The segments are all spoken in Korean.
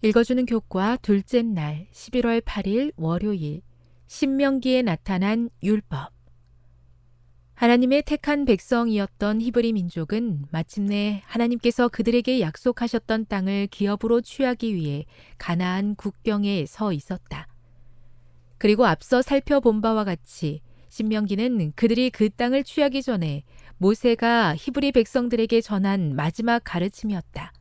읽어주는 교과 둘째 날 11월 8일 월요일 신명기에 나타난 율법. 하나님의 택한 백성이었던 히브리 민족은 마침내 하나님께서 그들에게 약속하셨던 땅을 기업으로 취하기 위해 가나안 국경에 서 있었다. 그리고 앞서 살펴본 바와 같이 신명기는 그들이 그 땅을 취하기 전에 모세가 히브리 백성들에게 전한 마지막 가르침이었다.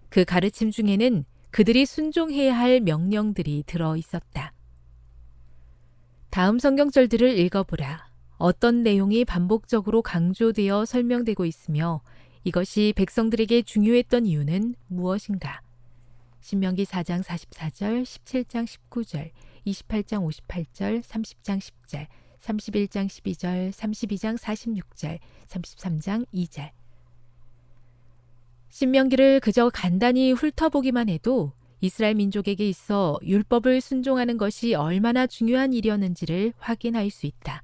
그 가르침 중에는 그들이 순종해야 할 명령들이 들어 있었다. 다음 성경절들을 읽어보라. 어떤 내용이 반복적으로 강조되어 설명되고 있으며 이것이 백성들에게 중요했던 이유는 무엇인가? 신명기 4장 44절, 17장 19절, 28장 58절, 30장 10절, 31장 12절, 32장 46절, 33장 2절. 신명기를 그저 간단히 훑어보기만 해도 이스라엘 민족에게 있어 율법을 순종하는 것이 얼마나 중요한 일이었는지를 확인할 수 있다.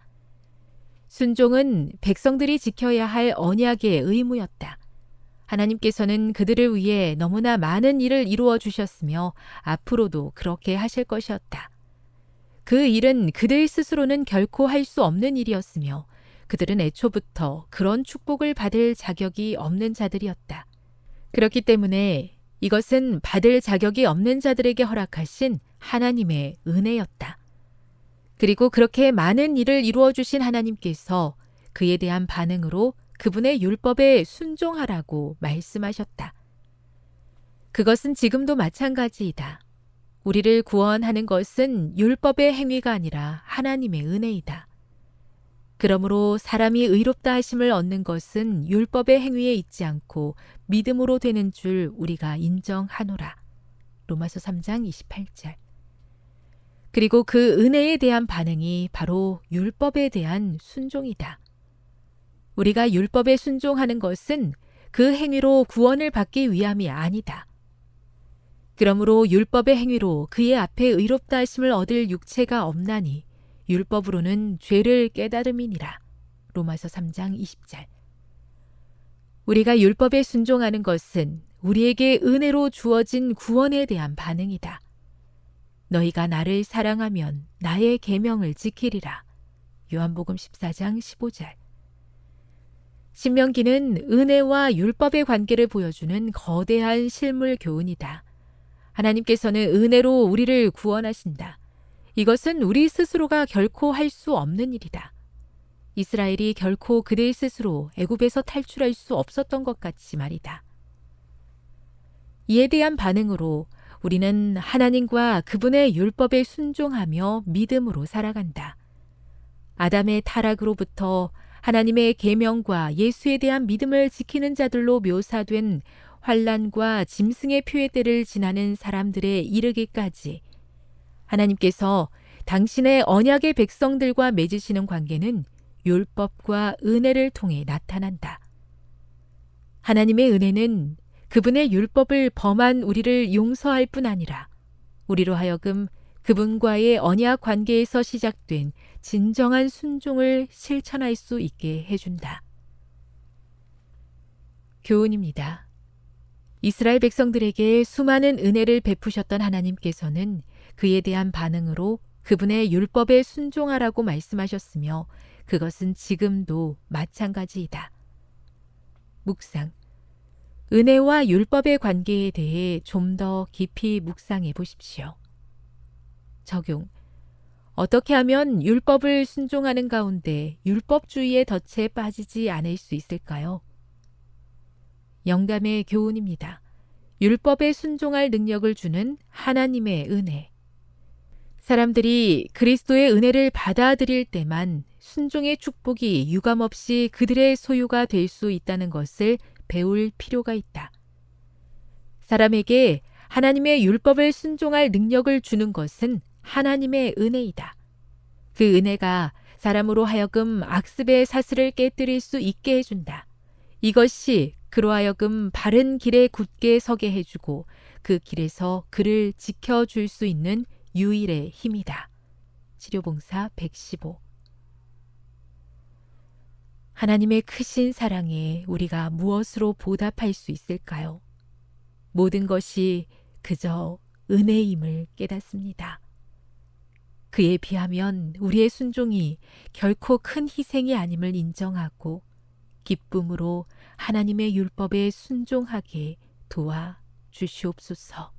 순종은 백성들이 지켜야 할 언약의 의무였다. 하나님께서는 그들을 위해 너무나 많은 일을 이루어 주셨으며 앞으로도 그렇게 하실 것이었다. 그 일은 그들 스스로는 결코 할 수 없는 일이었으며 그들은 애초부터 그런 축복을 받을 자격이 없는 자들이었다. 그렇기 때문에 이것은 받을 자격이 없는 자들에게 허락하신 하나님의 은혜였다. 그리고 그렇게 많은 일을 이루어 주신 하나님께서 그에 대한 반응으로 그분의 율법에 순종하라고 말씀하셨다. 그것은 지금도 마찬가지이다. 우리를 구원하는 것은 율법의 행위가 아니라 하나님의 은혜이다. 그러므로 사람이 의롭다 하심을 얻는 것은 율법의 행위에 있지 않고 믿음으로 되는 줄 우리가 인정하노라. 로마서 3장 28절. 그리고 그 은혜에 대한 반응이 바로 율법에 대한 순종이다. 우리가 율법에 순종하는 것은 그 행위로 구원을 받기 위함이 아니다. 그러므로 율법의 행위로 그의 앞에 의롭다 하심을 얻을 육체가 없나니 율법으로는 죄를 깨달음이니라. 로마서 3장 20절. 우리가 율법에 순종하는 것은 우리에게 은혜로 주어진 구원에 대한 반응이다. 너희가 나를 사랑하면 나의 계명을 지키리라. 요한복음 14장 15절. 신명기는 은혜와 율법의 관계를 보여주는 거대한 실물 교훈이다. 하나님께서는 은혜로 우리를 구원하신다. 이것은 우리 스스로가 결코 할 수 없는 일이다. 이스라엘이 결코 그들 스스로 애굽에서 탈출할 수 없었던 것 같이 말이다. 이에 대한 반응으로 우리는 하나님과 그분의 율법에 순종하며 믿음으로 살아간다. 아담의 타락으로부터 하나님의 계명과 예수에 대한 믿음을 지키는 자들로 묘사된 환난과 짐승의 표의 때를 지나는 사람들에 이르기까지 하나님께서 당신의 언약의 백성들과 맺으시는 관계는 율법과 은혜를 통해 나타난다. 하나님의 은혜는 그분의 율법을 범한 우리를 용서할 뿐 아니라 우리로 하여금 그분과의 언약 관계에서 시작된 진정한 순종을 실천할 수 있게 해준다. 교훈입니다. 이스라엘 백성들에게 수많은 은혜를 베푸셨던 하나님께서는 그에 대한 반응으로 그분의 율법에 순종하라고 말씀하셨으며 그것은 지금도 마찬가지이다. 묵상. 은혜와 율법의 관계에 대해 좀 더 깊이 묵상해 보십시오. 적용. 어떻게 하면 율법을 순종하는 가운데 율법주의의 덫에 빠지지 않을 수 있을까요? 영감의 교훈입니다. 율법에 순종할 능력을 주는 하나님의 은혜. 사람들이 그리스도의 은혜를 받아들일 때만 순종의 축복이 유감없이 그들의 소유가 될 수 있다는 것을 배울 필요가 있다. 사람에게 하나님의 율법을 순종할 능력을 주는 것은 하나님의 은혜이다. 그 은혜가 사람으로 하여금 악습의 사슬을 깨뜨릴 수 있게 해준다. 이것이 그로 하여금 바른 길에 굳게 서게 해주고 그 길에서 그를 지켜줄 수 있는 유일의 힘이다. 치료봉사 115. 하나님의 크신 사랑에 우리가 무엇으로 보답할 수 있을까요? 모든 것이 그저 은혜임을 깨닫습니다. 그에 비하면 우리의 순종이 결코 큰 희생이 아님을 인정하고 기쁨으로 하나님의 율법에 순종하게 도와 주시옵소서.